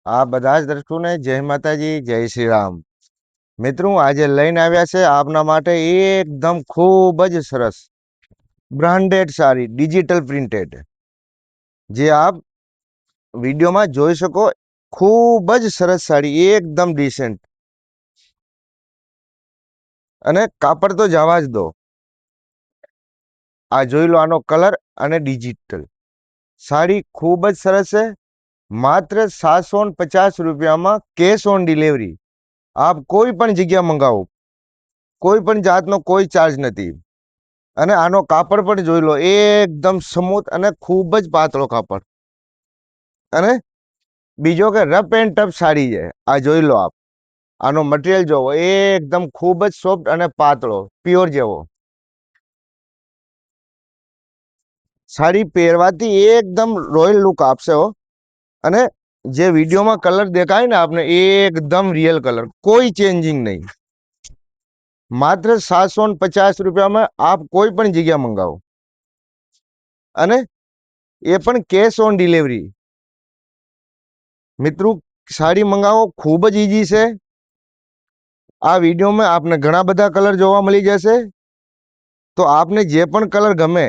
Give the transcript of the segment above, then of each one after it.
આ બધા જ દર્શકોને જય માતાજી, જય શ્રી રામ। મિત્રો આજે લઈને આવ્યા છે આપના માટે એકદમ ખૂબ જ સરસ બ્રાન્ડેડ સાડી ડિજિટલ પ્રિન્ટેડ, જે આપ વિડીયોમાં જોઈ શકો। ખૂબ જ સરસ સાડી, એકદમ ડિસેન્ટ, અને કાપડ તો જવા જ દો। આ જોઈ લો, આનો કલર અને ડિજિટલ સાડી ખૂબ જ સરસ છે। માત્ર 750 રૂપિયામાં કેશ ઓન ડિલિવરી। આપ કોઈ પણ જગ્યા મંગાવો, કોઈ પણ જાતનો કોઈ ચાર્જ નથી। અને આનો કાપડ પણ જોઈ લો, એકદમ સ્મૂથ અને ખૂબ જ પાતળો કાપડ। અને બીજો કે રફ એન્ડ ટફ સાડી છે। આ જોઈ લો આપ, આનો મટીરિયલ જોવો, એકદમ ખૂબ જ સોફ્ટ અને પાતળો, પ્યોર જેવો। સાડી પહેરવાથી એકદમ રોયલ લુક આપશે હો। અને જે વિડીયોમાં કલર દેખાય ને આપને, એકદમ રિયલ કલર, કોઈ ચેન્જિંગ નહીં। માત્ર 750 રૂપિયામાં આપ કોઈ પણ જગ્યા મંગાવો, અને એ પણ કેશ ઓન ડિલિવરી। મિત્રો, સાડી મંગાવો ખૂબ જ ઈઝી છે। આ વિડીયોમાં આપને ઘણા બધા કલર જોવા મળી જશે। તો આપને જે પણ કલર ગમે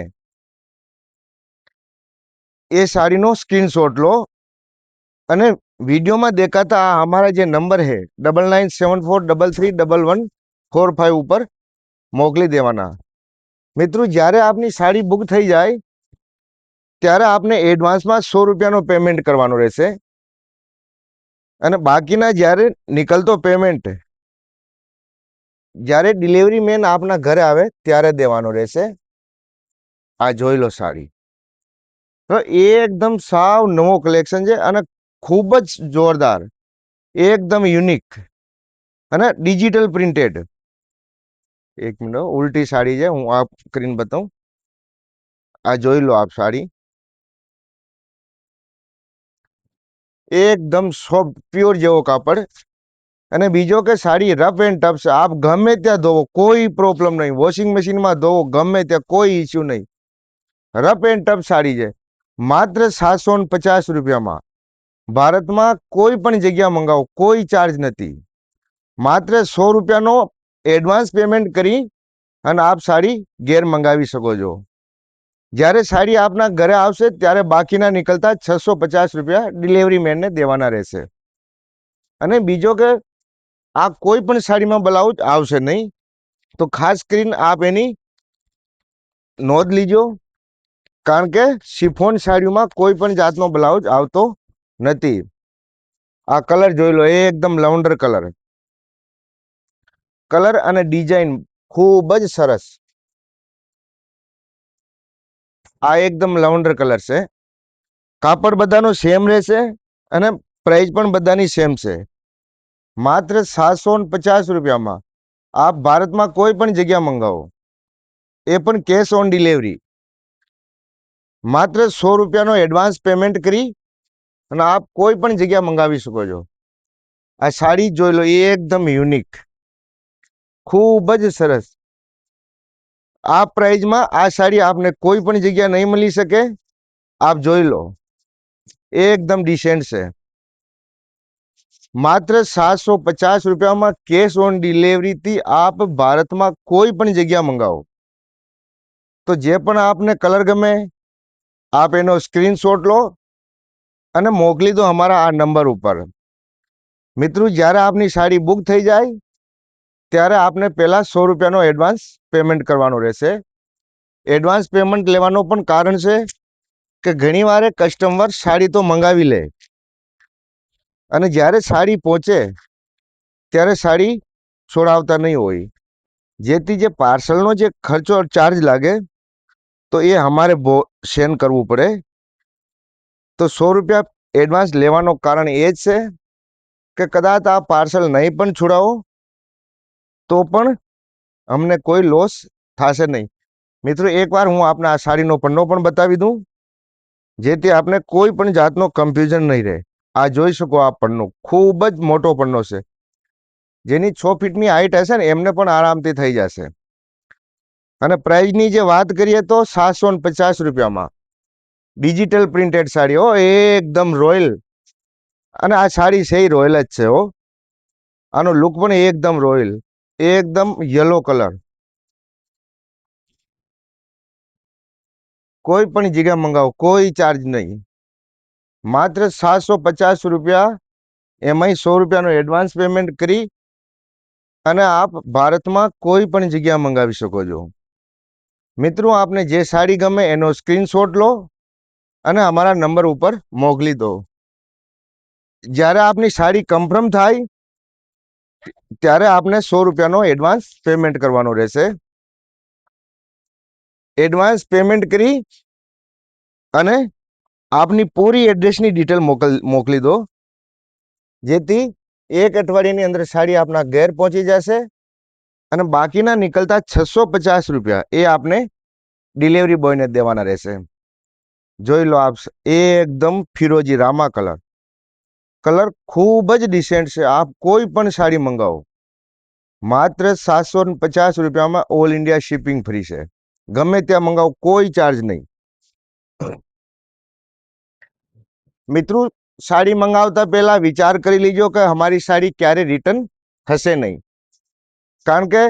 એ સાડીનો સ્ક્રીનશોટ લો, અને વિડીયોમાં દેખાતા हमारा જે નંબર है 9974331145 ઉપર મોકલી દેવાના। મિત્રો, જ્યારે આપની સાડી બુક થઈ જાય ત્યારે આપને એડવાન્સમાં 100 રૂપિયાનો પેમેન્ટ કરવાનો રહેશે, અને બાકીના જ્યારે નીકળતો પેમેન્ટ જ્યારે ડિલિવરી મેન આપના ઘરે આવે ત્યારે દેવાનો રહેશે। આ જોઈ લો સાડી, તો એકદમ સાવ નવો કલેક્શન છે, અને ખૂબ જ જોરદાર, એકદમ યુનિક અને ડિજિટલ પ્રિન્ટેડ। એક મિનિટ, ઉલટી સાડી છે, હું આપ કરીને બતાવું। આ જોઈ લો આપ સાડી, એકદમ સોફ્ટ પ્યોર જેવો કાપડ। અને બીજો કે સાડી રફ એન્ડ ટફ છે। આપ ગમે ત્યાં ધોવો, કોઈ પ્રોબ્લેમ નહીં। વોશિંગ મશીનમાં ધોવો, ગમે ત્યાં કોઈ ઇસ્યુ નહીં। રફ એન્ડ ટફ સાડી છે। માત્ર 750 રૂપિયામાં ભારતમાં કોઈ પણ જગ્યા મંગાવો, કોઈ ચાર્જ નથી। માત્ર 100 રૂપિયાનો એડવાન્સ પેમેન્ટ કરી અને આપ સાડી ઘેર મંગાવી શકો છો। જ્યારે સાડી આપના ઘરે આવશે ત્યારે બાકીના નીકળતા 650 રૂપિયા ડિલિવરી મેનને દેવાના રહેશે। અને બીજો કે આ કોઈ પણ સાડીમાં બ્લાઉઝ આવશે નહીં, તો ખાસ કરીને આપ એની નોંધ લીજો, કારણ કે શિફોન સાડીમાં કોઈ પણ જાતનો બ્લાઉઝ આવતો નથી। આ કલર જોઈ લો, એકદમ લવંડર કલર, કલર અને ડિઝાઇન ખૂબ જ સરસ। આ એકદમ લવંડર કલર છે। કાપડ બધાનો સેમ રહેશે, અને પ્રાઇસ પણ બધાની સેમ છે। માત્ર 750 રૂપિયામાં આપ ભારતમાં કોઈ પણ જગ્યા મંગાવો, એ પણ કેશ ઓન ડિલિવરી। માત્ર 100 રૂપિયાનો એડવાન્સ પેમેન્ટ કરી અને આપ કોઈ પણ જગ્યા મંગાવી શકો છો। આ સાડી જોઈ લો, એકદમ યુનિક, ખૂબ જ સરસ। આ પ્રાઇઝમાં આ સાડી આપને કોઈ પણ જગ્યા નહીં મળી શકે। આપ જોઈ લો, એકદમ ડિસેન્ટ છે। માત્ર 750 રૂપિયામાં કેશ ઓન ડિલિવરીથી આપ ભારતમાં કોઈ પણ જગ્યા મંગાવો। તો જે પણ આપને કલર ગમે, આપ એનો સ્ક્રીનશોટ લો અને મોકલી દો અમારા આ નંબર ઉપર। મિત્રો, જ્યારે આપની સાડી બુક થઈ જાય ત્યારે આપને પહેલા 100 રૂપિયાનો એડવાન્સ પેમેન્ટ કરવાનો રહેશે। એડવાન્સ પેમેન્ટ લેવાનું પણ કારણ છે કે ઘણી વાર કસ્ટમર સાડી તો મંગાવી લે, અને જ્યારે સાડી પહોંચે ત્યારે સાડી છોડાવતા નહીં હોય, જેથી જે પાર્સલનો જે ખર્ચો ચાર્જ લાગે તો એ અમારે સેન્ડ કરવું પડે। તો 100 રૂપિયા એડવાન્સ લેવાનું કારણ એ જ છે કે કદાચ આ પાર્સલ નહીં પણ છોડાવો તો પણ અમને કોઈ લોસ થશે નહીં। મિત્રો, એકવાર હું આપને આ સાડીનો પન્નો પણ બતાવી દઉં, જેથી આપને કોઈ પણ જાતનો કન્ફ્યુઝન નહીં રહે। આ જોઈ શકો, આ પન્નો ખૂબ જ મોટો પન્નો છે। જેની 6 ફીટની હાઈટ હશે ને એમને પણ આરામથી થઈ જશે। અને પ્રાઇઝની જે વાત કરીએ તો 750 રૂપિયામાં ડિજિટલ પ્રિન્ટેડ સાડી, એકદમ રોયલ અને આ સાડી છે રોયલ જ છે હો. આનો લુક પણ એકદમ રોયલ, એકદમ યલો કલર. કોઈ પણ જગ્યા મંગાવો, કોઈ ચાર્જ નહીં. માત્ર 750 રૂપિયા, એમાંય 100 રૂપિયાનો એડવાન્સ પેમેન્ટ કરી અને આપ ભારતમાં કોઈ પણ જગ્યા મંગાવી શકો છો. મિત્રો, આપને જે સાડી ગમે એનો સ્ક્રીનશોટ લો અને અમારા નંબર ઉપર મોકલી દો. જ્યારે આપની સાડી કન્ફર્મ થાય ત્યારે આપને 100 રૂપિયાનો એડવાન્સ પેમેન્ટ કરવાનો રહેશે. એડવાન્સ પેમેન્ટ કરી અને આપની પૂરી એડ્રેસની ડિટેલ મોકલી દો, જેથી 1 અઠવાડિયાની અંદર સાડી આપના ઘેર પહોંચી જશે અને બાકીના નીકળતા 650 રૂપિયા એ આપને ડિલિવરી બોયને દેવાના રહેશે. જોઈ લો આપ, એકદમ ફિરોજી રામા કલર. કલર ખૂબ જ ડિસેન્ટ છે. આપ કોઈ પણ સાડી મંગાવો, માત્ર 750 રૂપિયામાં ઓલ ઇન્ડિયા શિપિંગ ફ્રી છે. ગમે ત્યાં મંગાવો, કોઈ ચાર્જ નહીં. મિત્રો, સાડી મંગાવતા પહેલા વિચાર કરી લીજો કે અમારી સાડી ક્યારે રિટર્ન થશે નહીં, કારણ કે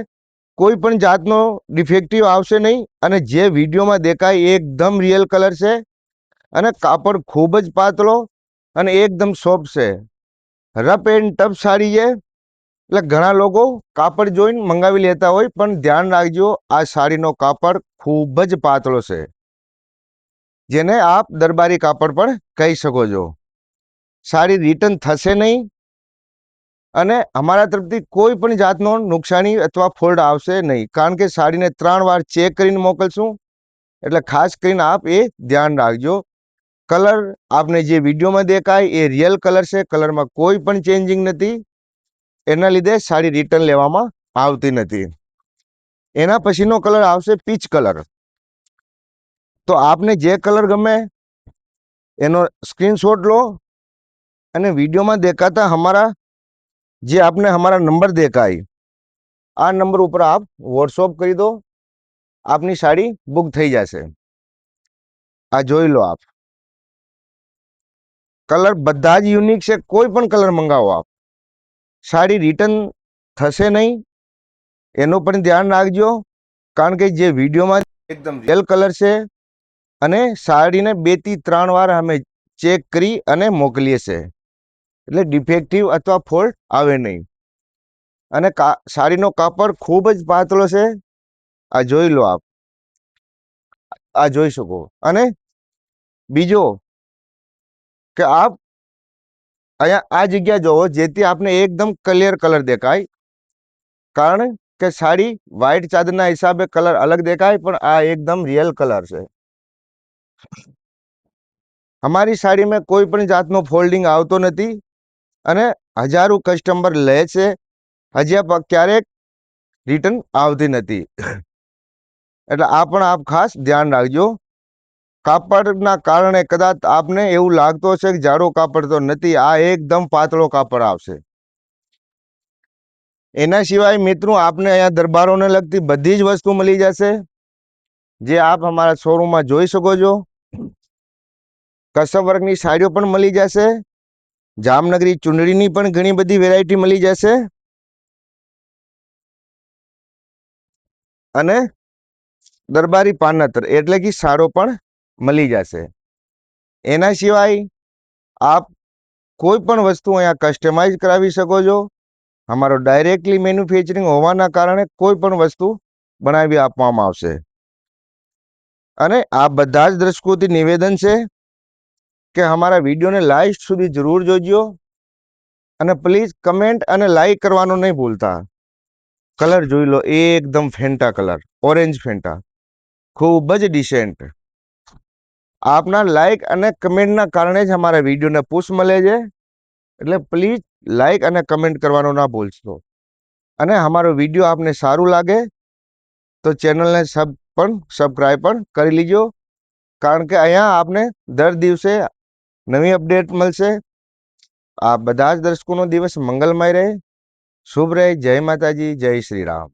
કોઈ પણ જાતનો ડિફેક્ટિવ આવશે નહીં. અને જે વિડીયોમાં દેખાય એકદમ રિયલ કલર છે અને કાપડ ખૂબ જ પાતળો અને એકદમ સોફ્ટ છે. રફ એન્ડ ટફ સાડી છે. એટલે ઘણા લોકો કાપડ જોઈને મંગાવી લેતા હોય, પણ ધ્યાન રાખજો, આ સાડીનો કાપડ ખૂબ જ પાતળો છે, જેને આપ દરબારી કાપડ પણ કહી શકો છો. સાડી રિટર્ન થશે નહીં અને અમારા તરફથી કોઈ પણ જાતનો નુકસાની અથવા ફોલ્ટ આવશે નહીં, કારણ કે સાડીને 3 વાર ચેક કરીને મોકલશું. એટલે ખાસ કરીને આપ એ ધ્યાન રાખજો. કલર આપને જે વિડીયોમાં દેખાય એ રિયલ કલર છે, કલરમાં કોઈ પણ ચેન્જિંગ નથી. એના લીધે સાડી રિટર્ન લેવામાં આવતી નથી. એના પછીનો કલર આવશે પીચ કલર. તો આપને જે કલર ગમે એનો સ્ક્રીનશોટ લો અને વિડીયોમાં દેખાતા આપને હમારા નંબર દેખાય, આ નંબર ઉપર આપ વોટ્સઅપ કરી દો, આપની સાડી બુક થઈ જશે. આ જોઈ લો આપ, કલર બધા જ યુનિક છે. કોઈ પણ કલર મંગાવો આપ, સાડી રિટર્ન થશે નહીં. એનું પણ ધ્યાન રાખજો, કારણ કે જે વિડીયોમાં એકદમ રિયલ કલર છે અને સાડીને 2 થી 3 વાર અમે ચેક કરી અને મોકલીએ છે. એટલે ડિફેક્ટિવ અથવા ફોલ્ટ આવે નહીં. અને સાડીનો કાપડ ખૂબ જ પાતળો છે. આ જોઈ લો આપ, આ જોઈ શકો. અને બીજો કે આપ અહીંયા આ જગ્યા જોવો, જેથી આપને એકદમ ક્લિયર કલર દેખાય. કારણ કે સાડી વ્હાઈટ ચાદરના હિસાબે કલર અલગ દેખાય, પણ આ એકદમ રિયલ કલર છે. અમારી સાડીમાં કોઈ પણ જાતનો ફોલ્ડિંગ આવતો નથી અને હજારો કસ્ટમર લે છે, હજી ક્યારેક રિટર્ન આવતી નથી. એટલે આ પણ આપ ખાસ ધ્યાન રાખજો. કાપડના કારણે કદાચ આપને એવું લાગતો હશે કે જાડો કાપડ, તો નથી. આ એકદમ પાતળો કાપડ આવશે. એના સિવાય મિત્રો, આપને અહીંયા દરબારોને લગતી બધી જ વસ્તુ મળી જશે, જે આપ અમારા શોરૂમમાં જોઈ શકો છો. કસબ વર્કની સાડીઓ પણ મળી જશે. જામનગરી ચુંદડીની પણ ઘણી બધી વેરાયટી મળી જશે. અને દરબારી પાનત્ર એટલે કે સાડો પણ મળી જશે. એના સિવાય આપ કોઈ પણ વસ્તુ અહીંયા કસ્ટમાઇઝ કરાવી શકો છો. અમારો ડાયરેક્ટલી મેન્યુફેક્ચરિંગ હોવાના કારણે કોઈ પણ વસ્તુ બનાવી આપવામાં આવશે. અને આ બધા જ દર્શકોથી નિવેદન છે કે અમારા વિડીયોને લાસ્ટ સુધી જરૂર જોજો અને પ્લીઝ કમેન્ટ અને લાઈક કરવાનું નહીં ભૂલતા. કલર જોઈ લો, એકદમ ફેન્ટા કલર, ઓરેન્જ ફેન્ટા, ખૂબ જ ડિસેન્ટ. આપના લાઈક અને કમેન્ટના કારણે જ અમારા વિડીયોને પુશ મળે છે. એટલે પ્લીઝ લાઈક અને કમેન્ટ કરવાનું ના ભૂલશો. અને અમારો વિડીયો આપને સારું લાગે તો ચેનલને સબસ્ક્રાઈબ પણ કરી લીજો, કારણ કે અહીંયા આપને દર દિવસે નવી અપડેટ મળશે. આ બધા જ દર્શકોનો દિવસ મંગલમય રહે, શુભ રહે. જય માતાજી, જય શ્રી રામ.